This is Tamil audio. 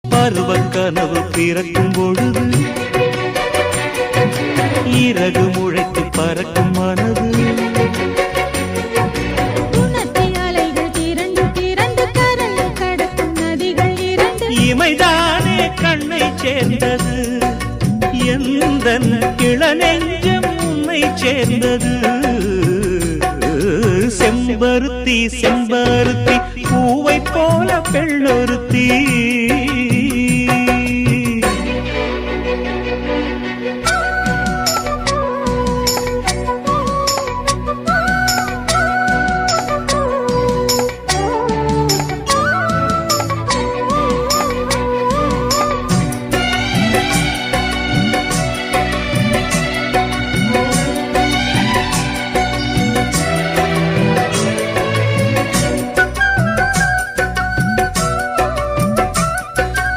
பருவ கனவு பிறக்கும் பொழுது இறகு முளைத்து பறக்கும் மனது அலைகள் திரண்டு திரண்டு கரையை கடக்கும் நதிகள் இரண்டு இமைதானே கண்ணை சேர்ந்தது எந்த இளநெஞ்சம் உன்னை சேர்ந்தது செம்பருத்தி செம்பருத்தி பூவை போல பெண்ணொருத்தி